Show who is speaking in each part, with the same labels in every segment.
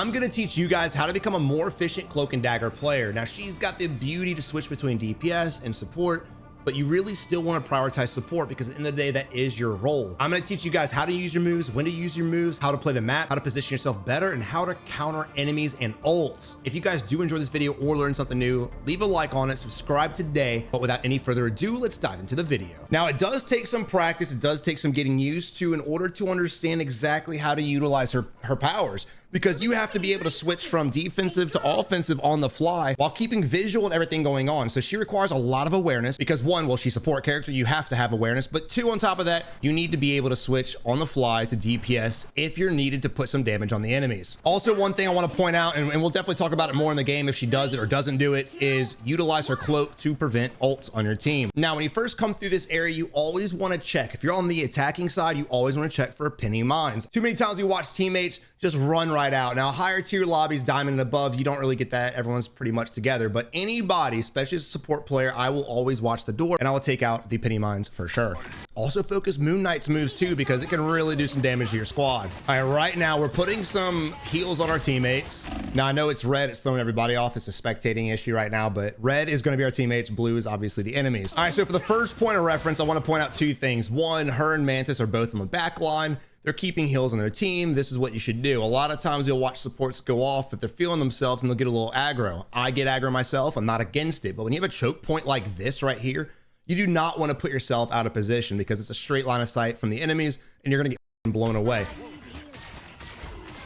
Speaker 1: I'm gonna teach you guys how to become a more efficient Cloak and Dagger player. Now, she's got the beauty to switch between DPS and support, but you really still want to prioritize support because at the end of the day, that is your role. I'm going to teach you guys how to use your moves, when to use your moves, how to play the map, how to position yourself better, and how to counter enemies and ults. If you guys do enjoy this video or learn something new, leave a like on it, subscribe today. But without any further ado, let's dive into the video. Now, it does take some practice. It does take some getting used to in order to understand exactly how to utilize her powers, because you have to be able to switch from defensive to offensive on the fly while keeping visual and everything going on. So she requires a lot of awareness because one, well, she's a support character, you have to have awareness, but two, on top of that, you need to be able to switch on the fly to DPS if you're needed to put some damage on the enemies. Also, one thing I want to point out, and we'll definitely talk about it more in the game if she does it or doesn't do it, is utilize her cloak to prevent ults on your team. Now, when you first come through this area, you always want to check. If you're on the attacking side, you always want to check for pinning mines. Too many times we watch teammates just run right out. Now, higher tier lobbies, diamond and above, you don't really get that. Everyone's pretty much together, but anybody, especially as a support player, I will always watch the door and I will take out the penny mines for sure. Also focus Moon Knight's moves too, because it can really do some damage to your squad. All right, right now we're putting some heals on our teammates. Now I know it's red, it's throwing everybody off. It's a spectating issue right now, but red is going to be our teammates. Blue is obviously the enemies. All right, so for the first point of reference, I want to point out two things. One, her and Mantis are both on the back line. They're keeping heals on their team. This is what you should do. A lot of times you'll watch supports go off if they're feeling themselves and they'll get a little aggro. I get aggro myself. I'm not against it. But when you have a choke point like this right here, you do not want to put yourself out of position because it's a straight line of sight from the enemies and you're going to get blown away.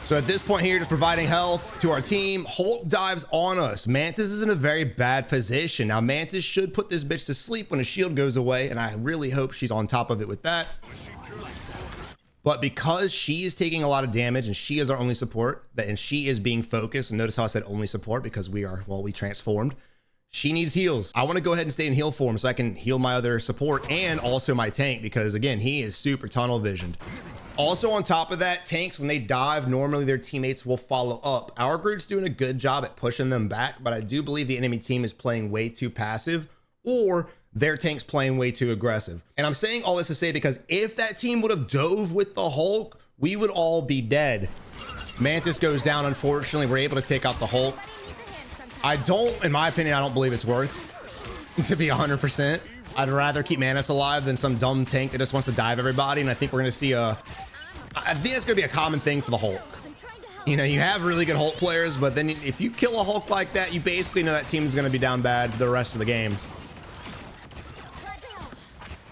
Speaker 1: So at this point here, just providing health to our team. Hulk dives on us. Mantis is in a very bad position. Now, Mantis should put this bitch to sleep when a shield goes away, and I really hope she's on top of it with that. But because she is taking a lot of damage and she is our only support, and she is being focused, and notice how I said only support because we transformed. She needs heals. I want to go ahead and stay in heal form so I can heal my other support and also my tank because, again, he is super tunnel visioned. Also, on top of that, tanks, when they dive, normally their teammates will follow up. Our group's doing a good job at pushing them back, but I do believe the enemy team is playing way too passive, or their tank's playing way too aggressive. And I'm saying all this to say because if that team would have dove with the Hulk, we would all be dead. Mantis goes down, unfortunately. We're able to take out the Hulk. In my opinion, I don't believe it's worth to be 100%. I'd rather keep Mantis alive than some dumb tank that just wants to dive everybody. And I think we're going to see I think that's going to be a common thing for the Hulk. You know, you have really good Hulk players, but then if you kill a Hulk like that, you basically know that team is going to be down bad the rest of the game.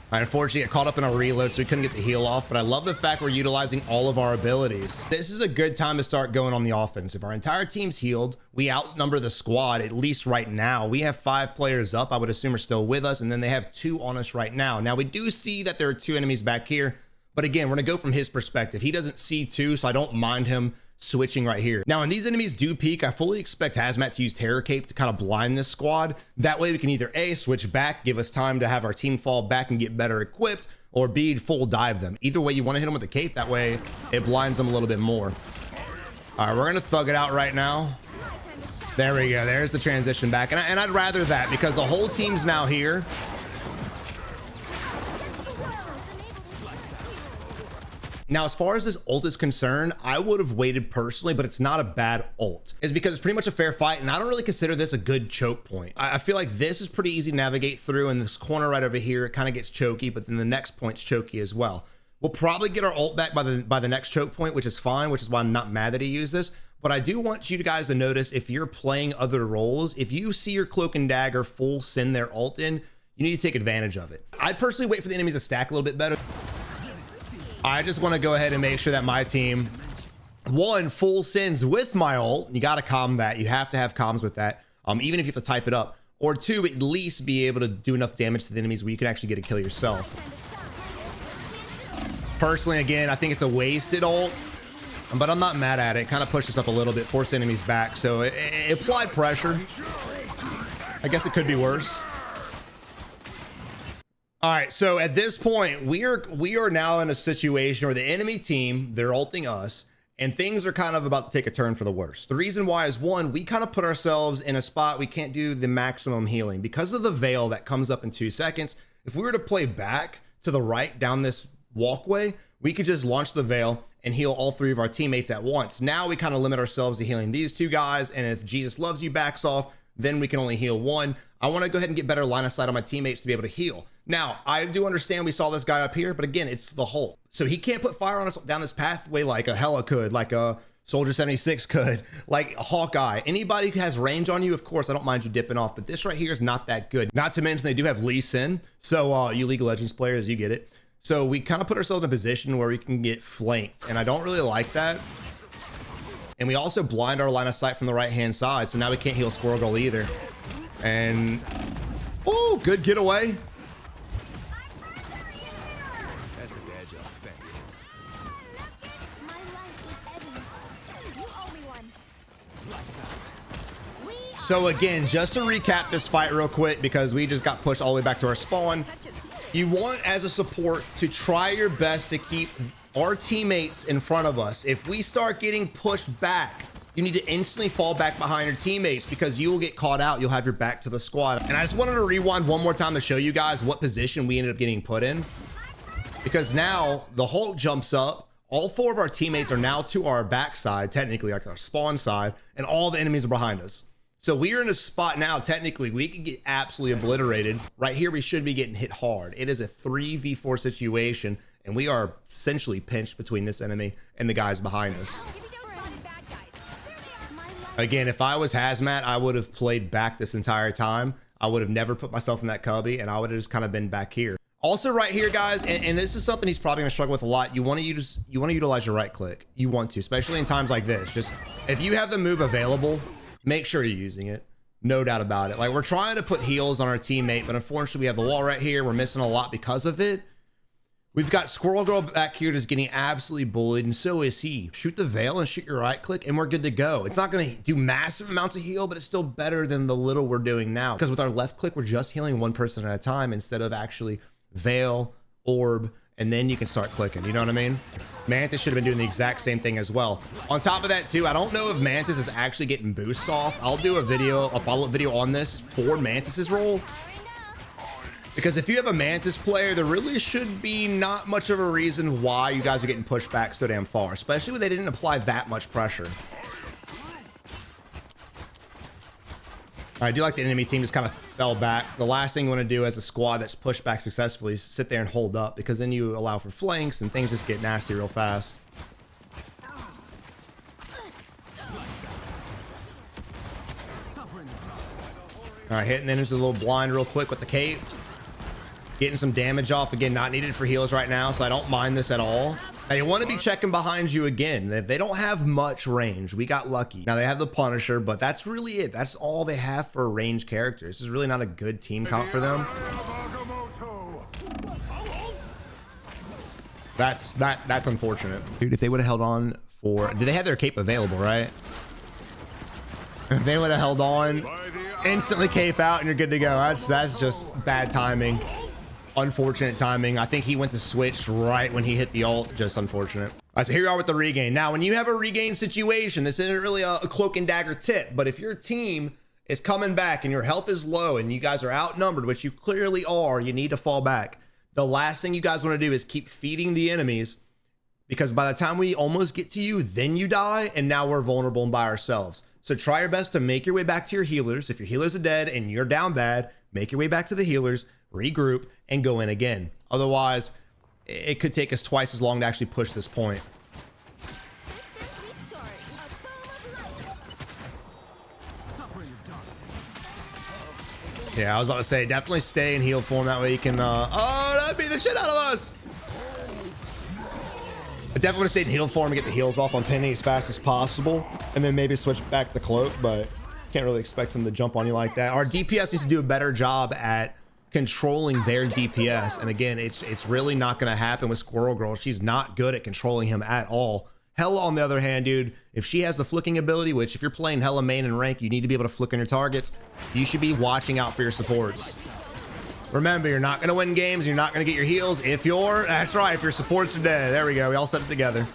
Speaker 1: I unfortunately got caught up in a reload, so we couldn't get the heal off, but I love the fact we're utilizing all of our abilities. This is a good time to start going on the offensive. Our entire team's healed. We outnumber the squad, at least right now. We have 5 players up, I would assume are still with us, and then they have 2 on us right now. Now, we do see that there are 2 enemies back here, but again, we're gonna go from his perspective. He doesn't see 2, so I don't mind him switching right here. Now, when these enemies do peek, I fully expect Hazmat to use Terror Cape to kind of blind this squad. That way we can either A, switch back, give us time to have our team fall back and get better equipped, or B, full dive them. Either way, you want to hit them with the cape. That way it blinds them a little bit more. All right, we're gonna thug it out right now. There we go. There's the transition back. And I'd rather that because the whole team's now here. Now, as far as this ult is concerned, I would have waited personally, but it's not a bad ult. It's because it's pretty much a fair fight, and I don't really consider this a good choke point. I feel like this is pretty easy to navigate through, and this corner right over here, it kind of gets choky, but then the next point's choky as well. We'll probably get our ult back by the next choke point, which is fine, which is why I'm not mad that he used this. But I do want you guys to notice if you're playing other roles, if you see your Cloak and Dagger full send their ult in, you need to take advantage of it. I'd personally wait for the enemies to stack a little bit better. I just want to go ahead and make sure that my team, one, full sends with my ult. You got to comm that. You have to have comms with that, even if you have to type it up. Or two, at least be able to do enough damage to the enemies where you can actually get a kill yourself. Personally, again, I think it's a wasted ult, but I'm not mad at it. Kind of pushed us up a little bit, forced enemies back. So it applied pressure. I guess it could be worse. All right, so at this point, we are now in a situation where the enemy team, they're ulting us, and things are kind of about to take a turn for the worse. The reason why is, one, we kind of put ourselves in a spot we can't do the maximum healing because of the veil that comes up in 2 seconds. If we were to play back to the right down this walkway, we could just launch the veil and heal all 3 of our teammates at once. Now we kind of limit ourselves to healing these 2 guys, and if Jesus Loves You backs off, then we can only heal 1. I want to go ahead and get better line of sight on my teammates to be able to heal. Now, I do understand we saw this guy up here, but again, it's the Hulk. So he can't put fire on us down this pathway like a Hela could, like a Soldier 76 could, like a Hawkeye. Anybody who has range on you, of course, I don't mind you dipping off, but this right here is not that good. Not to mention they do have Lee Sin. So you League of Legends players, you get it. So we kind of put ourselves in a position where we can get flanked, and I don't really like that. And we also blind our line of sight from the right-hand side, so now we can't heal Squirrel Girl either. And, oh, good getaway.
Speaker 2: That's a bad job, thanks.
Speaker 1: So again, just to recap this fight real quick, because we just got pushed all the way back to our spawn. You want, as a support, to try your best to keep our teammates in front of us. If we start getting pushed back, you need to instantly fall back behind your teammates, because you will get caught out. You'll have your back to the squad. And I just wanted to rewind one more time to show you guys what position we ended up getting put in, because now the Hulk jumps up. All 4 of our teammates are now to our backside, technically like our spawn side, and all the enemies are behind us. So we are in a spot now, technically, we could get absolutely obliterated. Right here, we should be getting hit hard. It is a 3v4 situation, and we are essentially pinched between this enemy and the guys behind us. Again, if I was Hazmat, I would have played back this entire time. I would have never put myself in that cubby, and I would have just kind of been back here. Also right here, guys, and this is something he's probably gonna struggle with a lot. You want to utilize your right click. You want to, especially in times like this. Just if you have the move available, make sure you're using it. No doubt about it. Like, we're trying to put heals on our teammate, but unfortunately we have the wall right here. We're missing a lot because of it. We've got Squirrel Girl back here just getting absolutely bullied, and so is he. Shoot the veil and shoot your right click, and we're good to go. It's not going to do massive amounts of heal, but it's still better than the little we're doing now. Because with our left click, we're just healing 1 person at a time instead of actually veil, orb, and then you can start clicking. You know what I mean? Mantis should have been doing the exact same thing as well. On top of that, too, I don't know if Mantis is actually getting boost off. I'll do a follow-up video on this for Mantis's role. Because if you have a Mantis player, there really should be not much of a reason why you guys are getting pushed back so damn far, especially when they didn't apply that much pressure. I do like the enemy team just kind of fell back. The last thing you want to do as a squad that's pushed back successfully is sit there and hold up, because then you allow for flanks and things just get nasty real fast. All right, hitting then there's a little blind real quick with the cape. Getting some damage off. Again, not needed for heals right now, so I don't mind this at all. Now, you want to be checking behind you again. They don't have much range. We got lucky. Now, they have the Punisher, but that's really it. That's all they have for range characters. This is really not a good team count for them. That's unfortunate. Dude, if they would have held on for... Did they have their cape available, right? If they would have held on, instantly cape out, and you're good to go. That's just bad timing. Unfortunate timing. I think he went to switch right when he hit the ult. Just unfortunate. All right, so here you are with the regain. Now, when you have a regain situation, this isn't really a cloak and dagger tip, but if your team is coming back and your health is low and you guys are outnumbered, which you clearly are, you need to fall back. The last thing you guys want to do is keep feeding the enemies, because by the time we almost get to you, then you die, and now we're vulnerable and by ourselves. So try your best to make your way back to your healers. If your healers are dead and you're down bad, make your way back to the healers, regroup, and go in again. Otherwise, it could take us twice as long to actually push this point. Yeah, I was about to say, definitely stay in heal form. That way you can, oh, that beat the shit out of us. I definitely want to stay in heal form and get the heals off on Penny as fast as possible, and then maybe switch back to Cloak, but can't really expect them to jump on you like that. Our DPS needs to do a better job at controlling their DPS, and again, it's really not going to happen with Squirrel Girl. She's not good at controlling him at all. Hela, on the other hand, dude, if she has the flicking ability, which if you're playing Hela main and rank, you need to be able to flick on your targets, you should be watching out for your supports. Remember, you're not going to win games. You're not going to get your heals if that's right, if your supports are dead. There we go. We all set it together.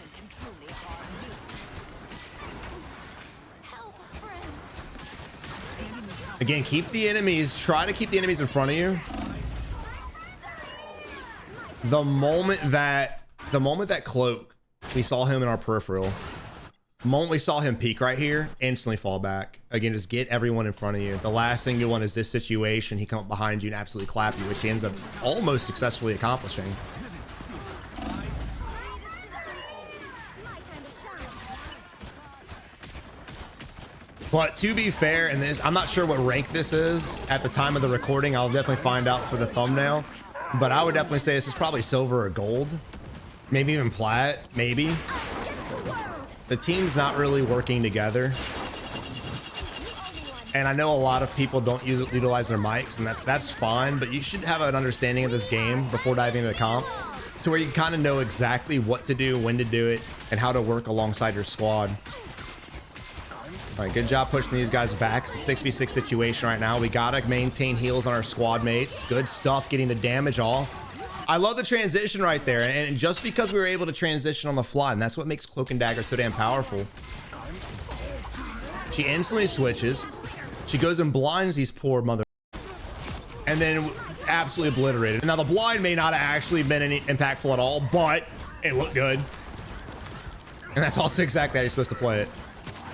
Speaker 1: Again, keep the enemies. Try to keep the enemies in front of you. The moment that Cloak We saw him in our peripheral. The moment we saw him peek right here, instantly fall back. Again, just get everyone in front of you. The last thing you want is this situation. He come up behind you and absolutely clap you, which he ends up almost successfully accomplishing. But to be fair, and this, I'm not sure what rank this is at the time of the recording. I'll definitely find out for the thumbnail. But I would definitely say this is probably silver or gold. Maybe even plat, maybe. The team's not really working together. And I know a lot of people don't utilize their mics, and that's fine. But you should have an understanding of this game before diving into the comp, to where you kind of know exactly what to do, when to do it, and how to work alongside your squad. All right, good job pushing these guys back. It's a 6v6 situation right now. We gotta maintain heals on our squad mates. Good stuff, getting the damage off. I love the transition right there, and just because we were able to transition on the fly, and that's what makes Cloak and Dagger so damn powerful. She instantly switches. She goes and blinds these poor mother, and then absolutely obliterated. Now the blind may not have actually been any impactful at all, but it looked good, and that's also exactly how you're supposed to play it.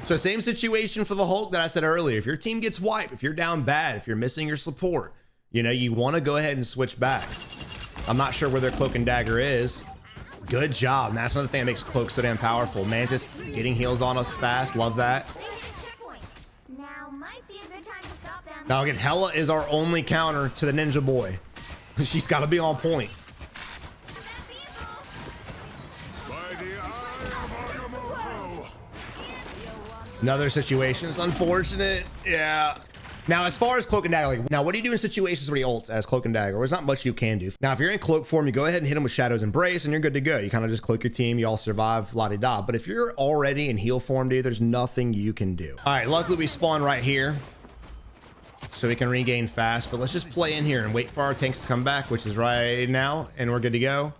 Speaker 1: So same situation for the Hulk that I said earlier. If your team gets wiped, if you're down bad, if you're missing your support, you know, you want to go ahead and switch back. I'm not sure where their Cloak and Dagger is. Good job. And that's another thing that makes Cloak so damn powerful. Mantis getting heals on us fast. Love that. Now again, Hela is our only counter to the Ninja Boy. She's got to be on point. Another situation. It's unfortunate. Yeah. Now, as far as Cloak and Dagger, now what do you do in situations where he ults as Cloak and Dagger? There's not much you can do. Now, if you're in Cloak form, you go ahead and hit him with Shadow's Embrace and you're good to go. You kind of just cloak your team. You all survive, la-di-da. But if you're already in heal form, dude, there's nothing you can do. All right, luckily we spawn right here, so we can regain fast. But let's just play in here and wait for our tanks to come back, which is right now, and we're good to go.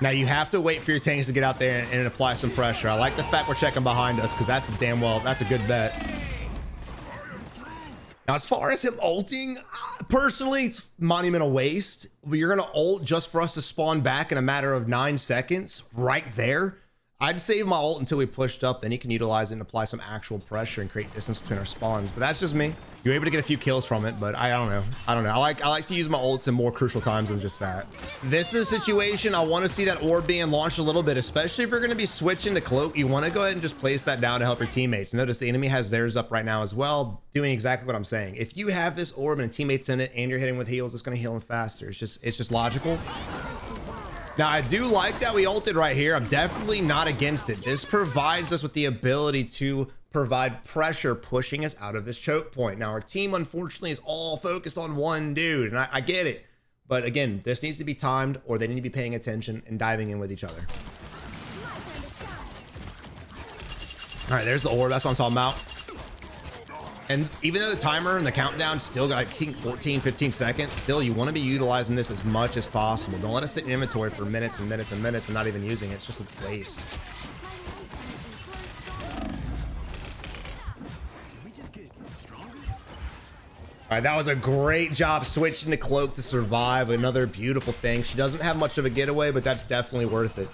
Speaker 1: Now you have to wait for your tanks to get out there and apply some pressure. I like the fact we're checking behind us, because that's that's a good bet. Now, as far as him ulting, personally, it's monumental waste. You're gonna ult just for us to spawn back in a matter of 9 seconds right there. I'd save my ult until we pushed up, then you can utilize it and apply some actual pressure and create distance between our spawns. But that's just me. You're able to get a few kills from it, but I don't know. I like to use my ults in more crucial times than just that. This is a situation I want to see that orb being launched a little bit, especially if you're going to be switching to Cloak. You want to go ahead and just place that down to help your teammates. Notice the enemy has theirs up right now as well, doing exactly what I'm saying. If you have this orb and a teammate's in it and you're hitting with heals, it's going to heal them faster. It's just logical. Now, I do like that we ulted right here. I'm definitely not against it. This provides us with the ability to provide pressure, pushing us out of this choke point. Now, our team, unfortunately, is all focused on one dude, and I get it. But again, this needs to be timed, or they need to be paying attention and diving in with each other. All right, there's the orb. That's what I'm talking about. And even though the timer and the countdown still got, I think, 14, 15 seconds, still, you want to be utilizing this as much as possible. Don't let it sit in inventory for minutes and minutes and minutes and not even using it. It's just a waste. All right, that was a great job switching to Cloak to survive. Another beautiful thing. She doesn't have much of a getaway, but that's definitely worth it.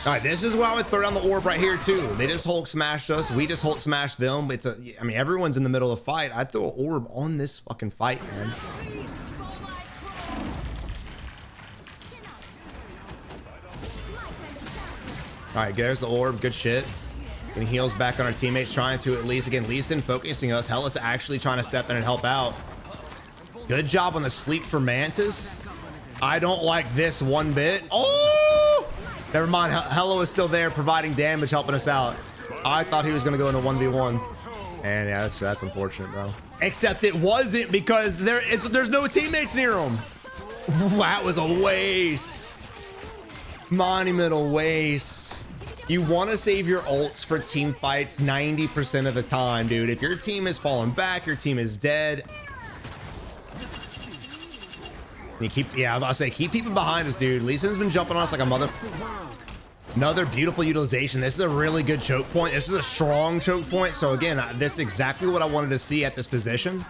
Speaker 1: All right, this is where I would throw down the orb right here too. They just Hulk smashed us. We just Hulk smashed them. I mean, everyone's in the middle of the fight. I'd throw an orb on this fucking fight, man. All right, there's the orb. Good shit. Getting heals back on our teammates, trying to at least, again, Lee Sin focusing us. Hela's actually trying to step in and help out. Good job on the sleep for Mantis. I don't like this one bit. Oh! Never mind, Hela is still there providing damage, helping us out. I thought he was gonna go into 1v1. And yeah, that's unfortunate, bro. Except it wasn't, because there's no teammates near him. That was a waste. Monumental waste. You want to save your ults for team fights 90% of the time, dude. If your team is falling back, your team is dead. You keep, yeah, I was about to say, keep people behind us, dude. Lee Sin's been jumping on us like a mother. Another beautiful utilization. This is a really good choke point. This is a strong choke point. So again, this is exactly what I wanted to see at this position.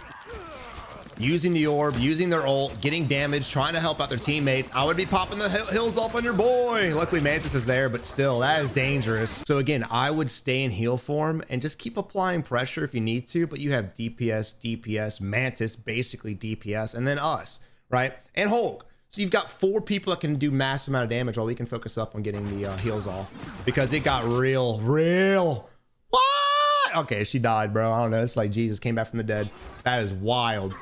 Speaker 1: using the orb, using their ult, getting damage, trying to help out their teammates. I would be popping the hills off on your boy. Luckily, Mantis is there, but still, that is dangerous. So again, I would stay in heal form and just keep applying pressure if you need to, but you have DPS, Mantis, basically DPS, and then us, right? And Hulk. So you've got 4 people that can do massive amount of damage while we can focus up on getting the heals off, because it got real. What? Okay, she died, bro. I don't know. It's like Jesus came back from the dead. That is wild.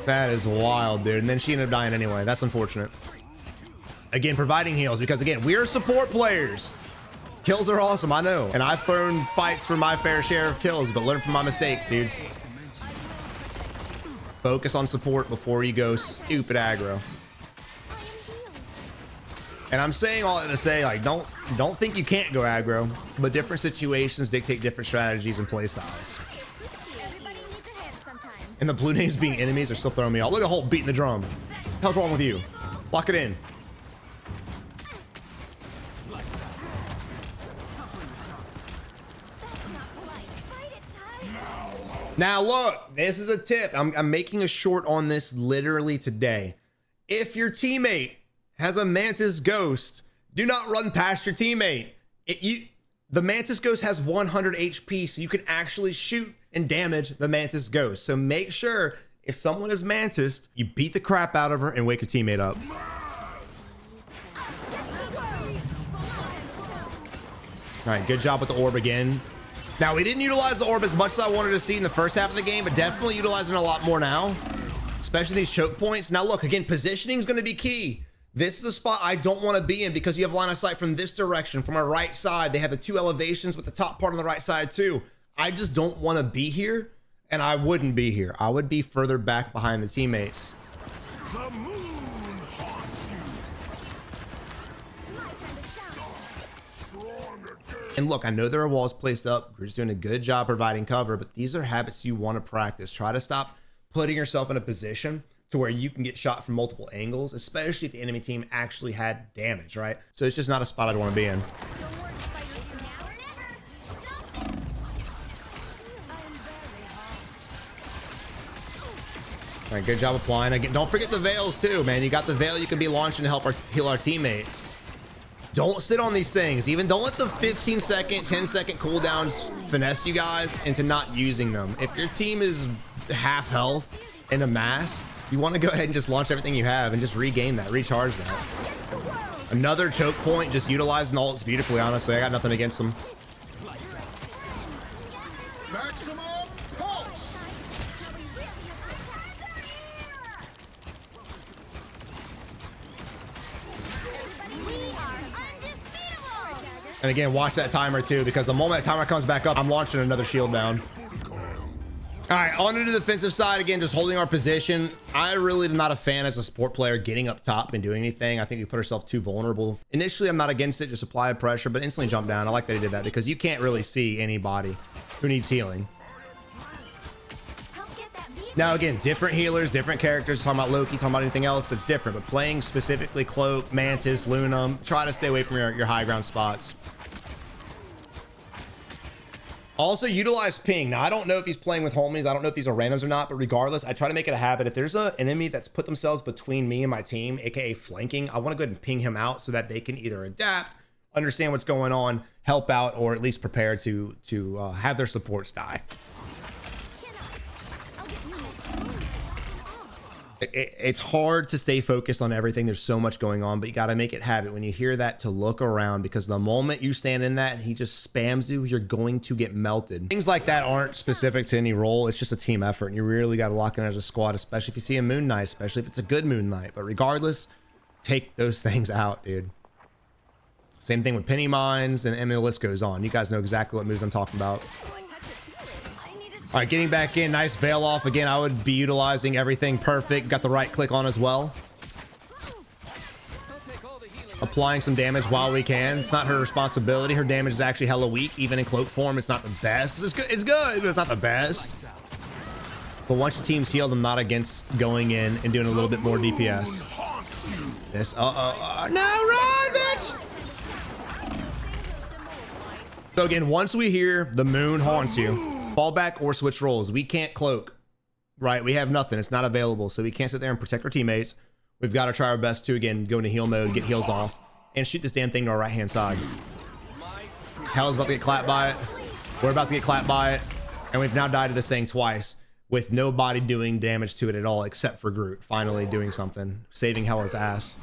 Speaker 1: That is wild, dude. And then she ended up dying anyway. That's unfortunate. Again, providing heals, because again, we are support players. Kills are awesome, I know. And I've thrown fights for my fair share of kills, but learn from my mistakes, dudes. Focus on support before you go stupid aggro. And I'm saying all that to say, like, don't think you can't go aggro, but different situations dictate different strategies and play styles. And the blue names being enemies are still throwing me off. Look at Hulk beating the drum. What the hell's wrong with you? Lock it in. Now look, this is a tip. I'm making a short on this literally today. If your teammate has a Mantis Ghost, do not run past your teammate. The Mantis Ghost has 100 HP, so you can actually shoot and damage the Mantis Ghost. So make sure if someone is Mantis, you beat the crap out of her and wake your teammate up. All right, good job with the orb again. Now, we didn't utilize the orb as much as I wanted to see in the first half of the game, but definitely utilizing it a lot more now, especially these choke points. Now, look, again, positioning is going to be key. This is a spot I don't want to be in because you have line of sight from this direction, from our right side. They have the 2 elevations with the top part on the right side too. I just don't want to be here, and I wouldn't be here. I would be further back behind the teammates.
Speaker 3: The moon haunts you.
Speaker 1: And look, I know there are walls placed up. We're just doing a good job providing cover, but these are habits you want to practice. Try to stop putting yourself in a position to where you can get shot from multiple angles, especially if the enemy team actually had damage, right? So it's just not a spot I'd want to be in. All right, good job applying. Again, don't forget the veils too, man. You got the veil you can be launching to help heal our teammates. Don't sit on these things. Even don't let the 15-second, 10-second cooldowns finesse you guys into not using them. If your team is half health in a mass, you want to go ahead and just launch everything you have and just regain that, recharge that. Another choke point, just utilizing the ults beautifully, honestly. I got nothing against them.
Speaker 3: Maximum pulse.
Speaker 1: And again, watch that timer too, because the moment that timer comes back up, I'm launching another shield down. All right, on to the defensive side again, just holding our position. I really am not a fan as a support player getting up top and doing anything. I think we put ourselves too vulnerable. Initially, I'm not against it, just apply pressure, but instantly jump down. I like that he did that because you can't really see anybody who needs healing. Now, again, different healers, different characters. Talking about Loki, talking about anything else that's different, but playing specifically Cloak, Mantis, Luna, try to stay away from your high ground spots. Also, utilize ping. Now, I don't know if he's playing with homies. I don't know if these are randoms or not, but regardless, I try to make it a habit. If there's an enemy that's put themselves between me and my team, aka flanking, I want to go ahead and ping him out so that they can either adapt, understand what's going on, help out, or at least prepare to have their supports die. It's hard to stay focused on everything. There's so much going on, but you got to make it habit when you hear that to look around, because the moment you stand in that and he just spams you, you're going to get melted. Things like that aren't specific to any role. It's just a team effort, and you really got to lock in as a squad, especially if you see a Moon Knight, especially if it's a good Moon Knight. But regardless, take those things out, dude. Same thing with penny mines, and the list goes on. You guys know exactly what moves I'm talking about. All right, getting back in, nice veil off. Again, I would be utilizing everything perfect. Got the right click on as well. Applying some damage while we can. It's not her responsibility. Her damage is actually hella weak. Even in cloak form, it's not the best. It's good, but it's not the best. But once your team's healed, I'm not against going in and doing a little bit more DPS. This, no, run, bitch! So again, once we hear the moon haunts you, fall back or switch roles. We can't cloak. right? We have nothing. It's not available. So we can't sit there and protect our teammates. We've got to try our best to, again, go into heal mode, get heals off, and shoot this damn thing to our right-hand side. Hell is about to get clapped by it. We're about to get clapped by it. And we've now died to this thing twice with nobody doing damage to it at all except for Groot finally doing something, saving Hella's ass.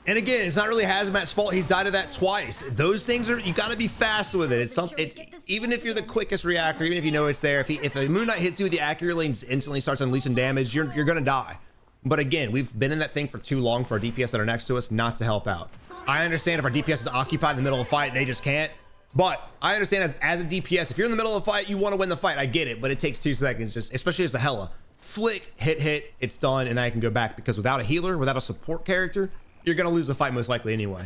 Speaker 1: And again, it's not really Hazmat's fault. He's died to that twice. Those things are, you got to be fast with it. It's even if you're the quickest reactor, even if you know it's there, if a Moon Knight hits you with the accurately and instantly starts unleashing damage, you're going to die. But again, we've been in that thing for too long for our DPS that are next to us not to help out. I understand if our DPS is occupied in the middle of a fight, they just can't. But I understand as a DPS, if you're in the middle of a fight, you want to win the fight. I get it, but it takes 2 seconds, just especially as a Hella. Flick, hit, it's done, and I can go back, because without a healer, without a support character, you're going to lose the fight most likely anyway.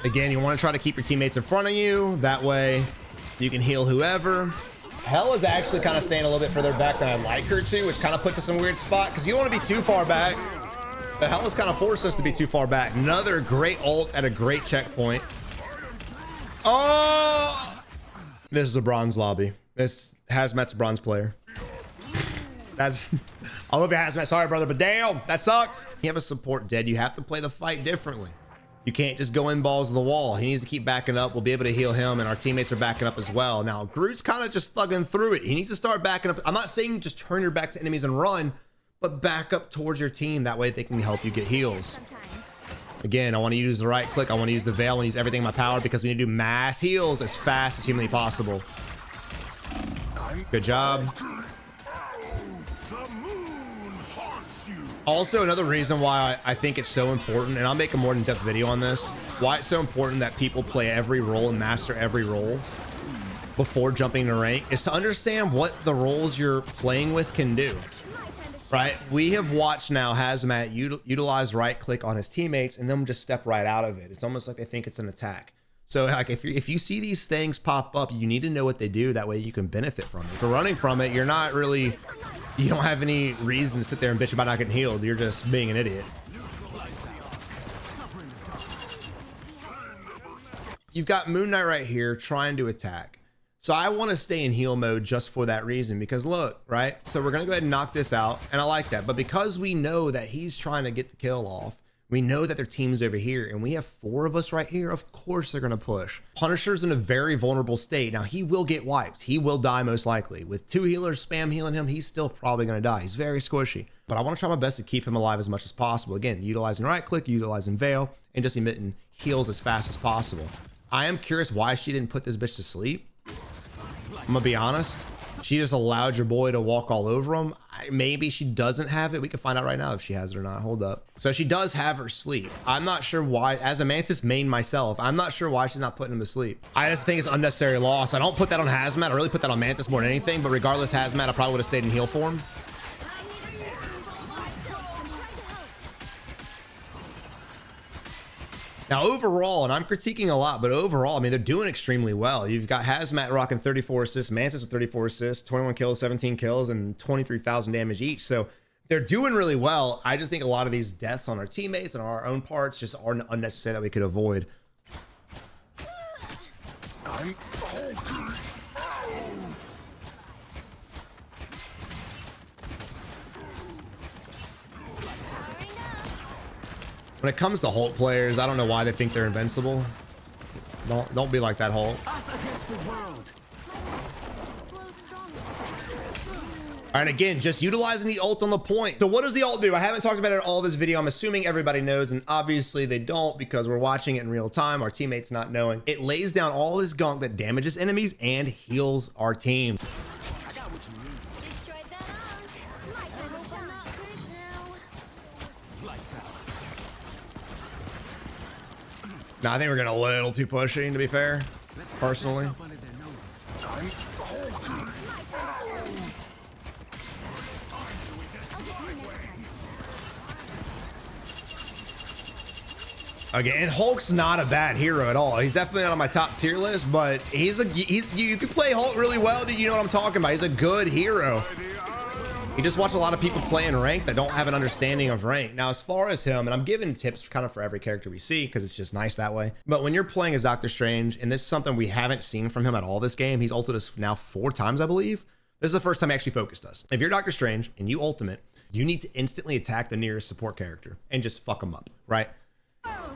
Speaker 1: Again, you want to try to keep your teammates in front of you. That way you can heal whoever. Hella's actually kind of staying a little bit further back than I'd like her to, which kind of puts us in a weird spot because you don't want to be too far back. But Hella's kind of forced us to be too far back. Another great ult at a great checkpoint. Oh! This is a bronze lobby. This Hazmat's a bronze player. That's... I love you, Hazmat. Sorry, brother, but damn, that sucks. You have a support dead. You have to play the fight differently. You can't just go in balls to the wall. He needs to keep backing up. We'll be able to heal him, and our teammates are backing up as well. Now, Groot's kind of just thugging through it. He needs to start backing up. I'm not saying just turn your back to enemies and run, but back up towards your team. That way they can help you get heals. Again, I want to use the right click. I want to use the veil. I want to use everything in my power because we need to do mass heals as fast as humanly possible. Good job. Also, another reason why I think it's so important, and I'll make a more in-depth video on this, why it's so important that people play every role and master every role before jumping to rank, is to understand what the roles you're playing with can do, right? We have watched now Hazmat utilize right click on his teammates and then just step right out of it. It's almost like they think it's an attack. So like if you see these things pop up, you need to know what they do. That way you can benefit from it. If you're running from it, you're not really, you don't have any reason to sit there and bitch about not getting healed. You're just being an idiot. You've got Moon Knight right here trying to attack. So I want to stay in heal mode just for that reason, because look, right? So we're going to go ahead and knock this out, and I like that. But because we know that he's trying to get the kill off, we know that their team's over here, and we have 4 of us right here. Of course they're going to push. Punisher's in a very vulnerable state. Now, he will get wiped. He will die most likely. With 2 healers spam healing him, he's still probably going to die. He's very squishy. But I want to try my best to keep him alive as much as possible. Again, utilizing right click, utilizing veil, and just emitting heals as fast as possible. I am curious why she didn't put this bitch to sleep. I'm going to be honest. She just allowed your boy to walk all over him. Maybe she doesn't have it. We can find out right now if she has it or not. Hold up. So she does have her sleep. I'm not sure why. As a Mantis main myself, I'm not sure why she's not putting him to sleep. I just think it's unnecessary loss. I don't put that on Hazmat. I really put that on Mantis more than anything. But regardless, Hazmat, I probably would have stayed in heal form. Now, overall, and I'm critiquing a lot, but overall, I mean, they're doing extremely well. You've got Hazmat rocking 34 assists, Mantis with 34 assists, 21 kills, 17 kills, and 23,000 damage each. So they're doing really well. I just think a lot of these deaths on our teammates and our own parts just are unnecessary that we could avoid. When it comes to Hulk players, I don't know why they think they're invincible. Don't be like that, Hulk. All right, again, just utilizing the ult on the point. So what does the ult do? I haven't talked about it in all this video. I'm assuming everybody knows, and obviously they don't because we're watching it in real time. Our teammates not knowing. It lays down all this gunk that damages enemies and heals our team. No, I think we're getting a little too pushing, to be fair, personally. Again, Hulk's not a bad hero at all. He's definitely not on my top tier list, but you can play Hulk really well, dude. You know what I'm talking about. He's a good hero. You just watch a lot of people playing rank that don't have an understanding of rank. Now, as far as him, and I'm giving tips kind of for every character we see because it's just nice that way. But when you're playing as Doctor Strange, and this is something we haven't seen from him at all this game, he's ulted us now 4 times, I believe. This is the first time he actually focused us. If you're Doctor Strange and you ultimate, you need to instantly attack the nearest support character and just fuck them up, right?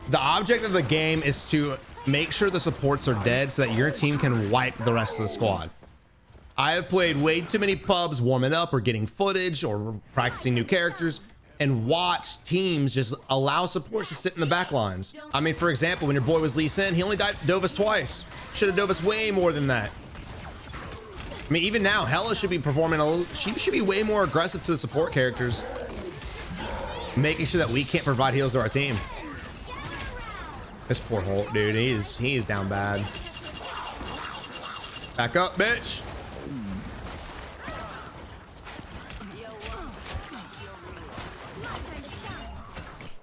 Speaker 1: The object of the game is to make sure the supports are dead so that your team can wipe the rest of the squad. I have played way too many pubs warming up or getting footage or practicing new characters and watch teams just allow supports to sit in the back lines. I mean, for example, when your boy was Lee Sin, he only dove us twice. Should have dove us way more than that. I mean, even now, Hela should be performing she should be way more aggressive to the support characters, making sure that we can't provide heals to our team. This poor Hulk, dude, he is down bad. Back up, bitch.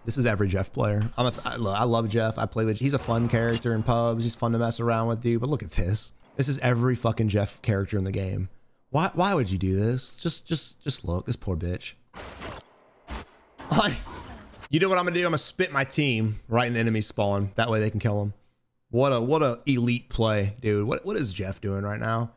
Speaker 1: This is every Jeff player. I love Jeff. I play with. He's a fun character in pubs. He's fun to mess around with, dude. But look at this. This is every fucking Jeff character in the game. Why would you do this? Just look. This poor bitch. You know what I'm gonna do? I'm gonna spit my team right in the enemy spawn. That way they can kill him. What a elite play, dude. What is Jeff doing right now?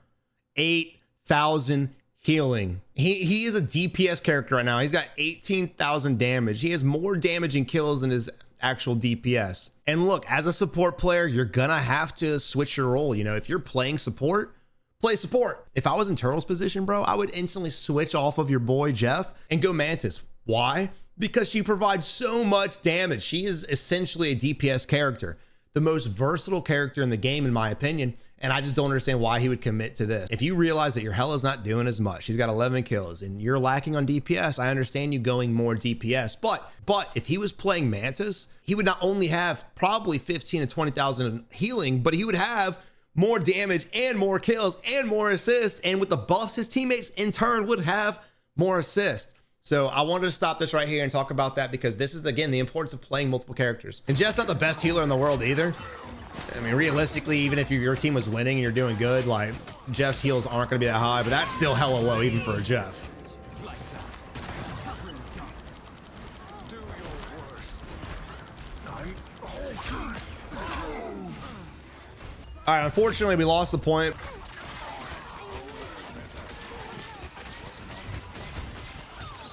Speaker 1: 8,000 healing. He is a DPS character right now. He's got 18,000 damage. He has more damage and kills than his actual DPS. And look, as a support player, you're gonna have to switch your role. You know, if you're playing support, play support. If I was in Turtle's position, bro, I would instantly switch off of your boy Jeff and go Mantis. Why? Because she provides so much damage. She is essentially a DPS character, the most versatile character in the game, in my opinion. And I just don't understand why he would commit to this. If you realize that your Hela's not doing as much, she's got 11 kills and you're lacking on DPS, I understand you going more DPS. But if he was playing Mantis, he would not only have probably 15 to 20,000 healing, but he would have more damage and more kills and more assists. And with the buffs, his teammates in turn would have more assists. So I wanted to stop this right here and talk about that because this is, again, the importance of playing multiple characters. And Jeff's not the best healer in the world either. I mean, realistically, even if your team was winning and you're doing good, like, Jeff's heals aren't going to be that high, but that's still hella low even for a Jeff. All right, unfortunately, we lost the point.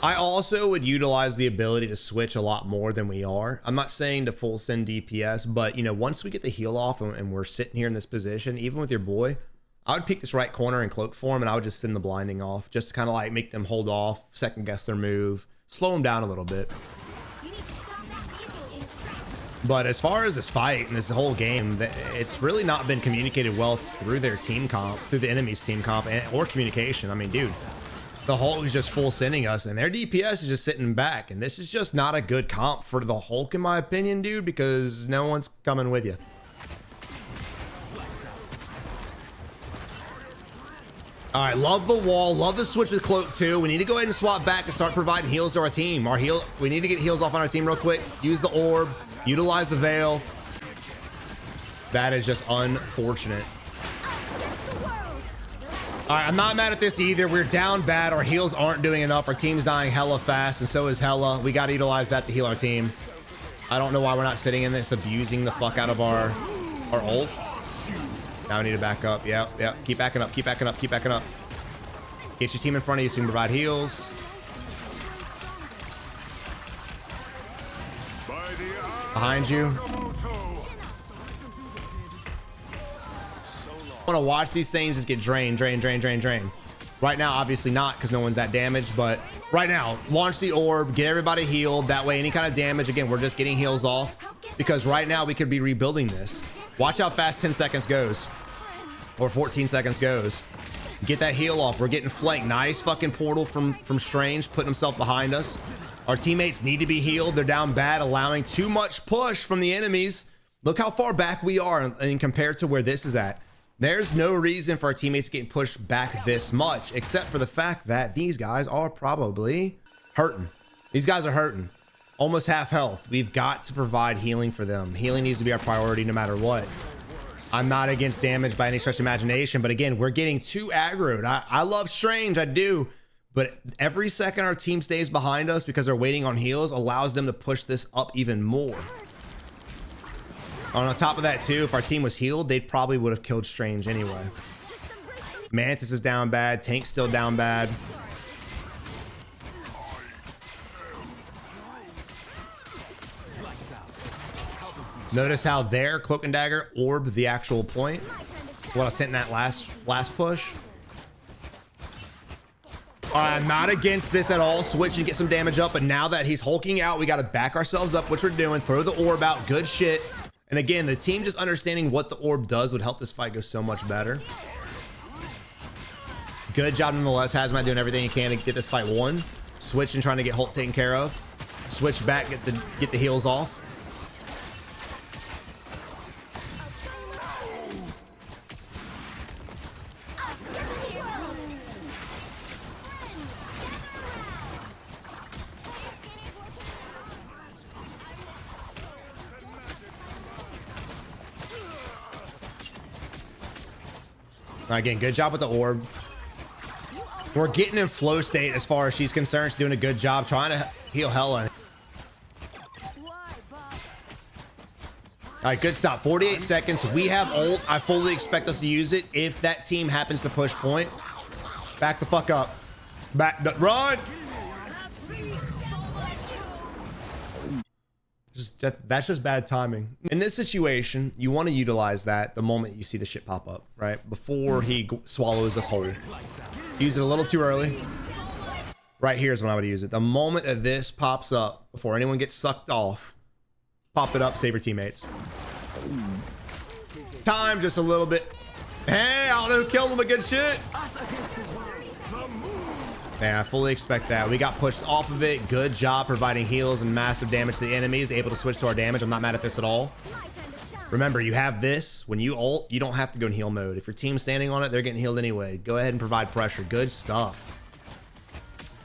Speaker 1: I also would utilize the ability to switch a lot more than we are. I'm not saying to full send DPS, but you know, once we get the heal off and we're sitting here in this position, even with your boy, I would pick this right corner and cloak form, and I would just send the blinding off just to kind of like make them hold off, second guess their move, slow them down a little bit. But as far as this fight and this whole game, it's really not been communicated well through their team comp, through the enemy's team comp, or communication. I mean, dude, the Hulk is just full sending us and their DPS is just sitting back. And this is just not a good comp for the Hulk, in my opinion, dude, because no one's coming with you. All right, love the wall, love the switch with Cloak too. We need to go ahead and swap back and start providing heals to our team. We need to get heals off on our team real quick. Use the orb, utilize the veil. That is just unfortunate. All right, I'm not mad at this either. We're down bad. Our heals aren't doing enough. Our team's dying hella fast, and so is Hela. We got to utilize that to heal our team. I don't know why we're not sitting in this, abusing the fuck out of our ult. Now we need to back up. Yep. Keep backing up. Keep backing up. Keep backing up. Get your team in front of you so you can provide heals. Behind you. I want to watch these things just get drained. Right now, obviously not, because no one's that damaged, but right now, launch the orb, get everybody healed. That way, any kind of damage, again, we're just getting heals off, because right now we could be rebuilding this. Watch how fast 10 seconds goes, or 14 seconds goes. Get that heal off. We're getting flanked. Nice fucking portal from Strange, putting himself behind us. Our teammates need to be healed. They're down bad, allowing too much push from the enemies. Look how far back we are and compared to where this is at. There's no reason for our teammates getting pushed back this much, except for the fact that these guys are probably hurting. These guys are hurting. Almost half health. We've got to provide healing for them. Healing needs to be our priority no matter what. I'm not against damage by any stretch of imagination, but again, we're getting too aggroed. I love Strange, I do, But every second our team stays behind us because they're waiting on heals allows them to push this up even more. On top of that too, if our team was healed, they probably would have killed Strange anyway. Mantis is down bad. Tank's still down bad. Notice how their Cloak and Dagger orbed the actual point. What I sent in that last push. All right, I'm not against this at all. Switch and get some damage up, but now that he's hulking out, we got to back ourselves up, which we're doing. Throw the orb out. Good shit. And again, the team just understanding what the orb does would help this fight go so much better. Good job nonetheless. Hazmat doing everything he can to get this fight won. Switch and trying to get Holt taken care of. Switch back, get the heals off. Again, good job with the orb. We're getting in flow state as far as she's concerned. She's doing a good job trying to heal Hella. All right, good stop. 48 seconds. We have ult. I fully expect us to use it if that team happens to push point. Back the fuck up. Back, run. That's just bad timing. In this situation, you want to utilize that the moment you see the shit pop up, right? Before he swallows us whole. Use it a little too early. Right here is when I would use it. The moment that this pops up, before anyone gets sucked off, pop it up, save your teammates. Time just a little bit. Hey, I'll kill them with good shit. Yeah, I fully expect that. We got pushed off of it. Good job providing heals and massive damage to the enemies. Able to switch to our damage. I'm not mad at this at all. Remember, you have this. When you ult, you don't have to go in heal mode. If your team's standing on it, they're getting healed anyway. Go ahead and provide pressure. Good stuff.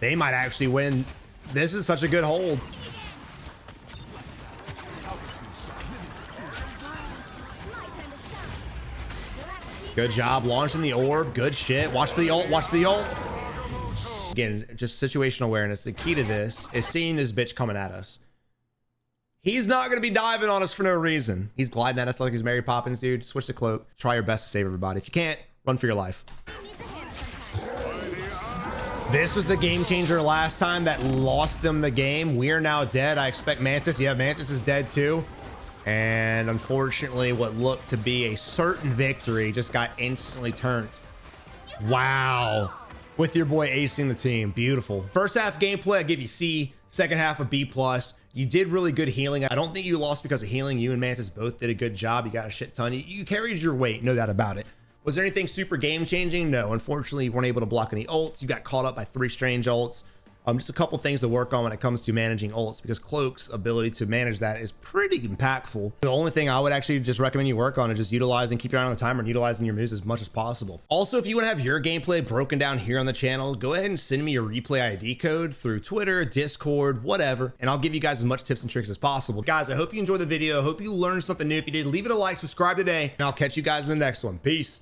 Speaker 1: They might actually win. This is such a good hold. Good job launching the orb. Good shit. Watch for the ult. Watch the ult. Again, just situational awareness. The key to this is seeing this bitch coming at us. He's not going to be diving on us for no reason. He's gliding at us like he's Mary Poppins, dude. Switch to Cloak. Try your best to save everybody. If you can't, run for your life. This was the game changer last time that lost them the game. We are now dead. I expect Mantis. Yeah, Mantis is dead too. And unfortunately, what looked to be a certain victory just got instantly turned. Wow. With your boy acing the team. Beautiful. First half gameplay, I give you C. Second half a B+. You did really good healing. I don't think you lost because of healing. You and Mantis both did a good job. You got a shit ton. You carried your weight, no doubt about it. Was there anything super game changing? No. Unfortunately, you weren't able to block any ults. You got caught up by 3 strange ults. Just a couple things to work on when it comes to managing ults, because Cloak's ability to manage that is pretty impactful. The only thing I would actually just recommend you work on is just utilizing, keep your eye on the timer and utilizing your moves as much as possible. Also, if you want to have your gameplay broken down here on the channel, go ahead and send me your replay ID code through Twitter, Discord, whatever, and I'll give you guys as much tips and tricks as possible. Guys, I hope you enjoyed the video. I hope you learned something new. If you did, leave it a like, subscribe today, and I'll catch you guys in the next one. Peace.